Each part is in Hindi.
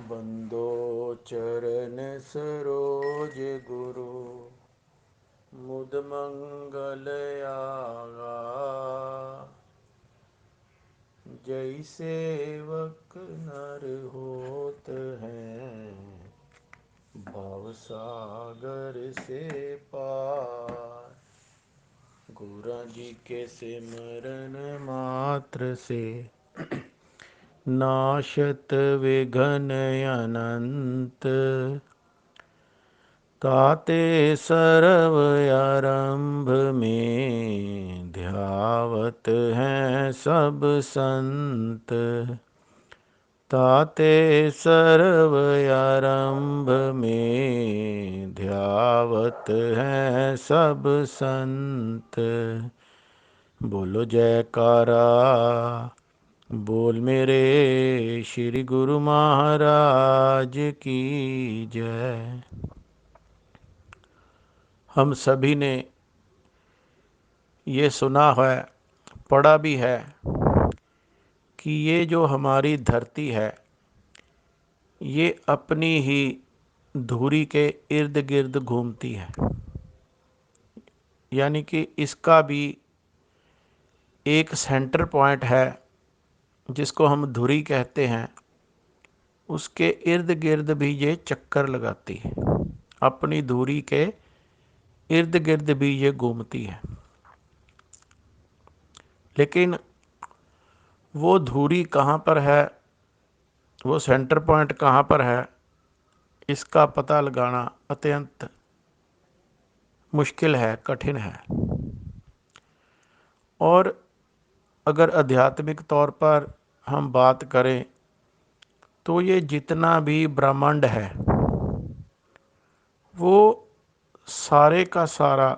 बंदो चरण सरोज गुरु मुद मंगल आगा। जय सेवक नर होत हैं भव सागर से पार। गुरु जी के सिमरन मात्र से नाशत विघ्न अनंत। ताते सर्व आरंभ में ध्यावत हैं सब संत। ताते सर्व आरंभ में ध्यावत हैं सब संत। बोलो जयकारा बोल मेरे श्री गुरु महाराज की जय। हम सभी ने ये सुना है, पढ़ा भी है कि ये जो हमारी धरती है ये अपनी ही धुरी के इर्द गिर्द घूमती है। यानी कि इसका भी एक सेंटर पॉइंट है जिसको हम धुरी कहते हैं, उसके इर्द गिर्द भी ये चक्कर लगाती है। अपनी धुरी के इर्द गिर्द भी ये घूमती है। लेकिन वो धुरी कहाँ पर है, वो सेंटर पॉइंट कहाँ पर है, इसका पता लगाना अत्यंत मुश्किल है, कठिन है। और अगर आध्यात्मिक तौर पर हम बात करें तो ये जितना भी ब्रह्मांड है वो सारे का सारा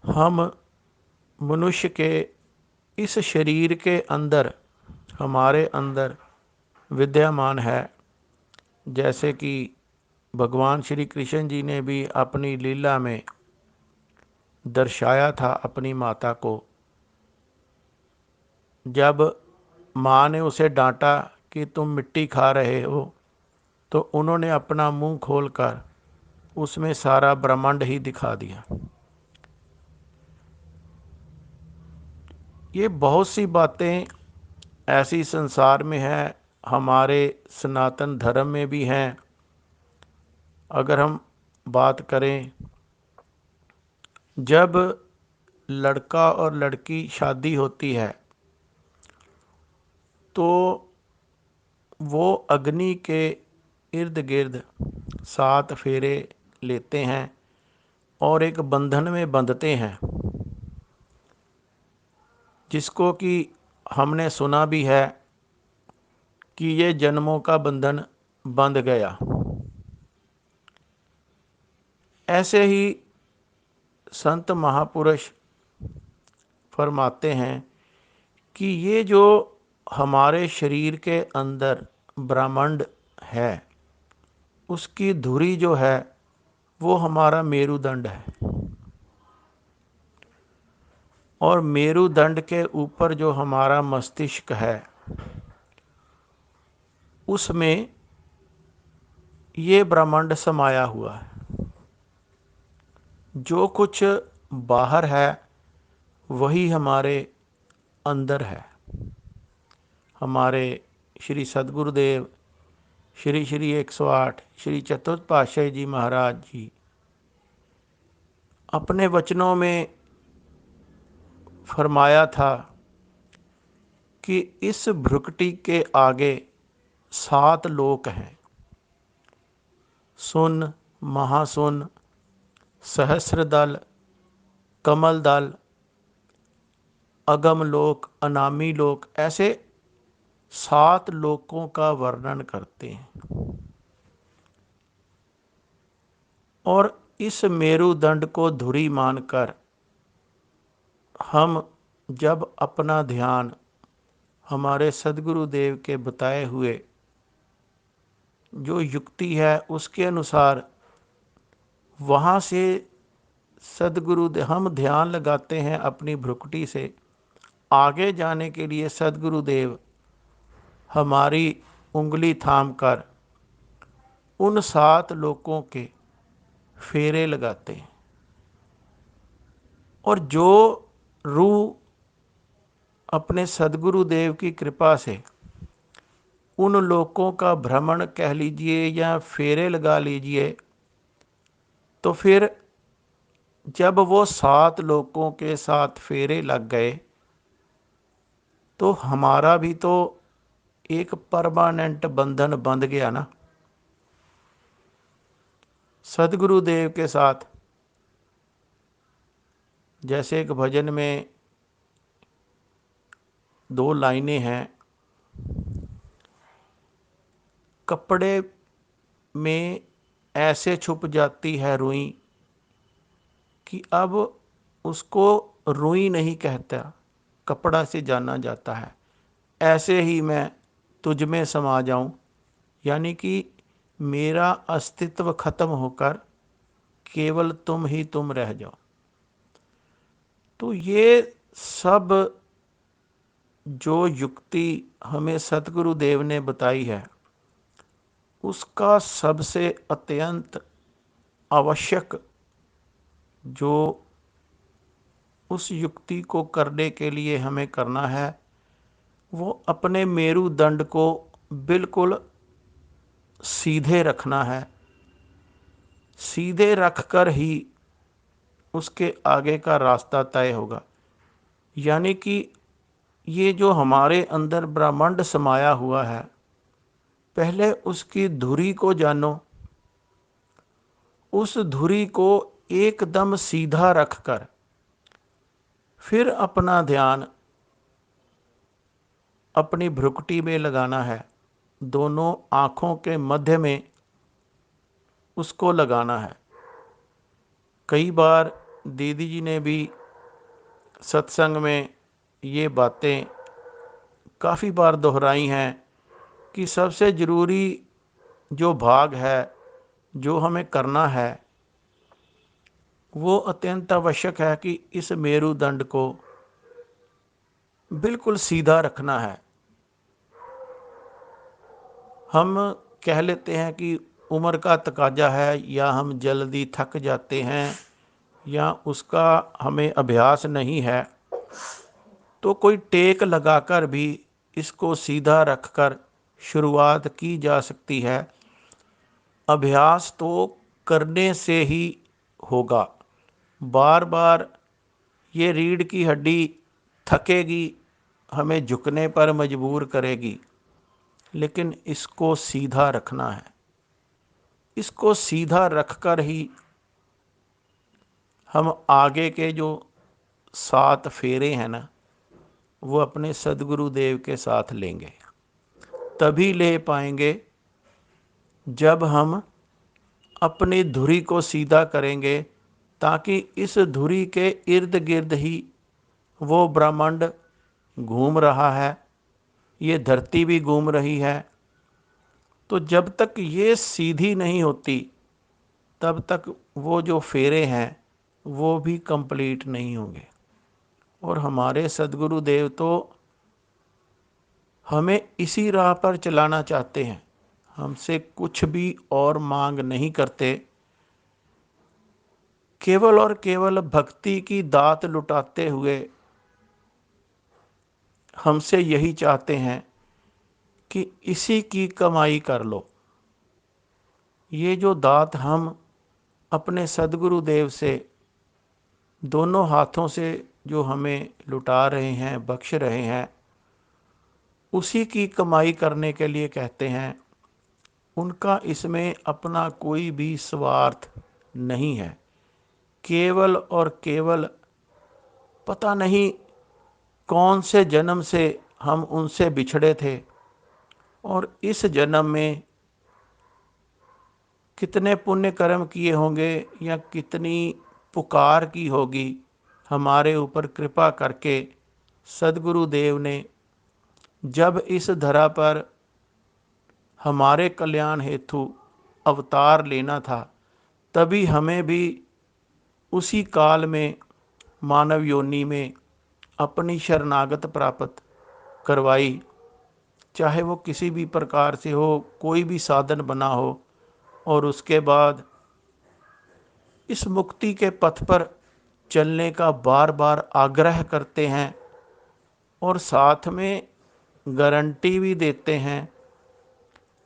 हम मनुष्य के इस शरीर के अंदर, हमारे अंदर विद्यमान है। जैसे कि भगवान श्री कृष्ण जी ने भी अपनी लीला में दर्शाया था अपनी माता को। जब माँ ने उसे डांटा कि तुम मिट्टी खा रहे हो, तो उन्होंने अपना मुंह खोलकर उसमें सारा ब्रह्मांड ही दिखा दिया। ये बहुत सी बातें ऐसी संसार में हैं, हमारे सनातन धर्म में भी हैं। अगर हम बात करें, जब लड़का और लड़की शादी होती है तो वो अग्नि के इर्द गिर्द 7 फेरे लेते हैं और एक बंधन में बंधते हैं, जिसको कि हमने सुना भी है कि ये जन्मों का बंधन बंध गया। ऐसे ही संत महापुरुष फरमाते हैं कि ये जो हमारे शरीर के अंदर ब्रह्मांड है, उसकी धुरी जो है वो हमारा मेरुदंड है। और मेरुदंड के ऊपर जो हमारा मस्तिष्क है, उसमें ये ब्रह्मांड समाया हुआ है। जो कुछ बाहर है वही हमारे अंदर है। हमारे श्री सद्गुरुदेव श्री श्री 108 श्री चतुर्थ पातशाही जी महाराज जी अपने वचनों में फरमाया था कि इस भ्रुकुटी के आगे 7 लोक हैं। सुन, महासुन, सहस्र दल, कमल दल, अगम लोक, अनामी लोक, ऐसे 7 लोकों का वर्णन करते हैं। और इस मेरुदंड को धुरी मानकर हम जब अपना ध्यान हमारे सद्गुरुदेव के बताए हुए जो युक्ति है उसके अनुसार वहाँ से सद्गुरुदेव हम ध्यान लगाते हैं, अपनी भ्रुकुटी से आगे जाने के लिए सद्गुरुदेव हमारी उंगली थाम कर उन 7 लोकों के फेरे लगाते हैं। और जो रूह अपने सदगुरु देव की कृपा से उन लोकों का भ्रमण कह लीजिए या फेरे लगा लीजिए, तो फिर जब वो 7 लोकों के साथ फेरे लग गए तो हमारा भी तो एक परमानेंट बंधन बंध गया ना सदगुरु देव के साथ। जैसे एक भजन में 2 लाइनें हैं, कपड़े में ऐसे छुप जाती है रुई कि अब उसको रुई नहीं कहता, कपड़ा से जाना जाता है। ऐसे ही मैं तुझ में समा जाऊं, यानी कि मेरा अस्तित्व खत्म होकर केवल तुम ही तुम रह जाओ। तो ये सब जो युक्ति हमें सतगुरु देव ने बताई है, उसका सबसे अत्यंत आवश्यक जो उस युक्ति को करने के लिए हमें करना है, वो अपने मेरुदंड को बिल्कुल सीधे रखना है। सीधे रखकर ही उसके आगे का रास्ता तय होगा। यानी कि ये जो हमारे अंदर ब्रह्मांड समाया हुआ है, पहले उसकी धुरी को जानो। उस धुरी को एकदम सीधा रखकर फिर अपना ध्यान अपनी भ्रुकुटी में लगाना है, दोनों आँखों के मध्य में उसको लगाना है। कई बार दीदी जी ने भी सत्संग में ये बातें काफ़ी बार दोहराई हैं कि सबसे ज़रूरी जो भाग है, जो हमें करना है, वो अत्यंत आवश्यक है कि इस मेरुदंड को बिल्कुल सीधा रखना है। हम कह लेते हैं कि उम्र का तकाजा है, या हम जल्दी थक जाते हैं, या उसका हमें अभ्यास नहीं है, तो कोई टेक लगाकर भी इसको सीधा रखकर शुरुआत की जा सकती है। अभ्यास तो करने से ही होगा। बार बार ये रीढ़ की हड्डी थकेगी, हमें झुकने पर मजबूर करेगी, लेकिन इसको सीधा रखना है। इसको सीधा रखकर ही हम आगे के जो 7 फेरे हैं ना, वो अपने सदगुरु देव के साथ लेंगे। तभी ले पाएंगे जब हम अपनी धुरी को सीधा करेंगे, ताकि इस धुरी के इर्द गिर्द ही वो ब्रह्मांड घूम रहा है, ये धरती भी घूम रही है। तो जब तक ये सीधी नहीं होती, तब तक वो जो फेरे हैं वो भी कंप्लीट नहीं होंगे। और हमारे सदगुरु देव तो हमें इसी राह पर चलाना चाहते हैं, हमसे कुछ भी और मांग नहीं करते। केवल और केवल भक्ति की दात लुटाते हुए हमसे यही चाहते हैं कि इसी की कमाई कर लो। ये जो दात हम अपने सदगुरु देव से दोनों हाथों से जो हमें लुटा रहे हैं, बख्श रहे हैं, उसी की कमाई करने के लिए कहते हैं। उनका इसमें अपना कोई भी स्वार्थ नहीं है। केवल और केवल पता नहीं कौन से जन्म से हम उनसे बिछड़े थे, और इस जन्म में कितने पुण्य कर्म किए होंगे या कितनी पुकार की होगी, हमारे ऊपर कृपा करके सदगुरु देव ने जब इस धरा पर हमारे कल्याण हेतु अवतार लेना था, तभी हमें भी उसी काल में मानव योनि में अपनी शरणागत प्राप्त करवाई। चाहे वो किसी भी प्रकार से हो, कोई भी साधन बना हो, और उसके बाद इस मुक्ति के पथ पर चलने का बार बार आग्रह करते हैं और साथ में गारंटी भी देते हैं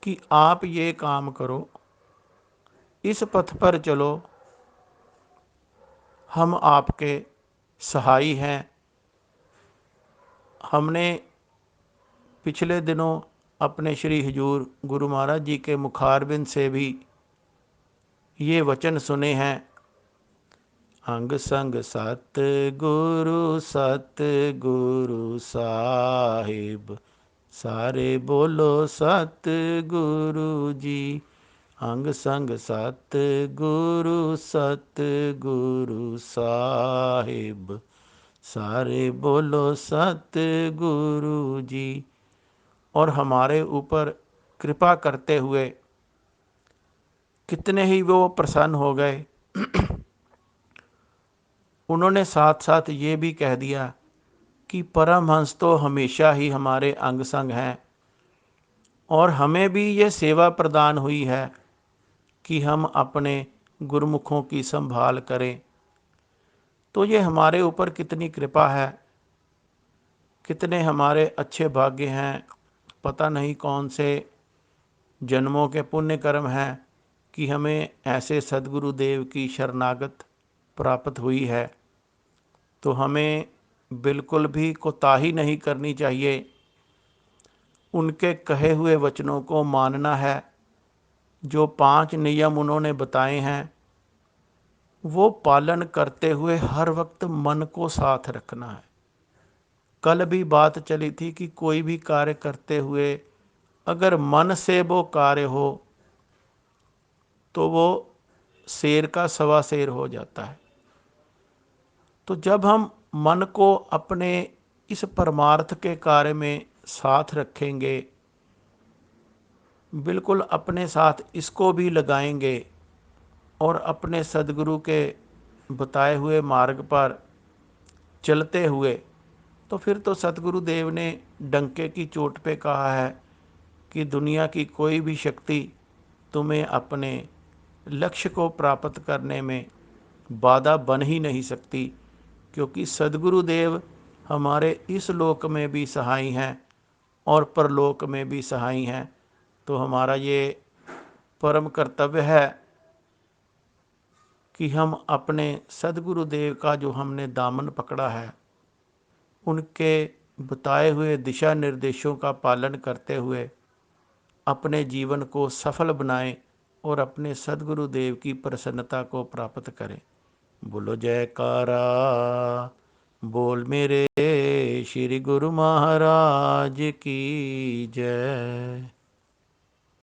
कि आप ये काम करो, इस पथ पर चलो, हम आपके सहाई हैं। हमने पिछले दिनों अपने श्री हुजूर गुरु महाराज जी के मुखारबिंद से भी ये वचन सुने हैं, अंग संग सत गुरु साहिब, सारे बोलो सत गुरु जी। अंग संग सत गुरु साहिब, सारे बोलो सत गुरु जी। और हमारे ऊपर कृपा करते हुए कितने ही वो प्रसन्न हो गए। उन्होंने साथ साथ ये भी कह दिया कि परमहंस तो हमेशा ही हमारे अंग संग हैं, और हमें भी ये सेवा प्रदान हुई है कि हम अपने गुरुमुखों की संभाल करें। तो ये हमारे ऊपर कितनी कृपा है, कितने हमारे अच्छे भाग्य हैं। पता नहीं कौन से जन्मों के पुण्य कर्म हैं कि हमें ऐसे सद्गुरु देव की शरणागत प्राप्त हुई है। तो हमें बिल्कुल भी कोताही नहीं करनी चाहिए, उनके कहे हुए वचनों को मानना है। जो 5 नियम उन्होंने बताए हैं वो पालन करते हुए हर वक्त मन को साथ रखना है। कल भी बात चली थी कि कोई भी कार्य करते हुए अगर मन से वो कार्य हो तो वो शेर का सवा शेर हो जाता है। तो जब हम मन को अपने इस परमार्थ के कार्य में साथ रखेंगे, बिल्कुल अपने साथ इसको भी लगाएंगे और अपने सदगुरु के बताए हुए मार्ग पर चलते हुए, तो फिर तो सतगुरु देव ने डंके की चोट पे कहा है कि दुनिया की कोई भी शक्ति तुम्हें अपने लक्ष्य को प्राप्त करने में बाधा बन ही नहीं सकती, क्योंकि सदगुरु देव हमारे इस लोक में भी सहाय हैं और परलोक में भी सहाय हैं। तो हमारा ये परम कर्तव्य है कि हम अपने सदगुरु देव का जो हमने दामन पकड़ा है, उनके बताए हुए दिशा निर्देशों का पालन करते हुए अपने जीवन को सफल बनाएं और अपने सदगुरु देव की प्रसन्नता को प्राप्त करें। बोलो जयकारा, बोल मेरे श्री गुरु महाराज की जय।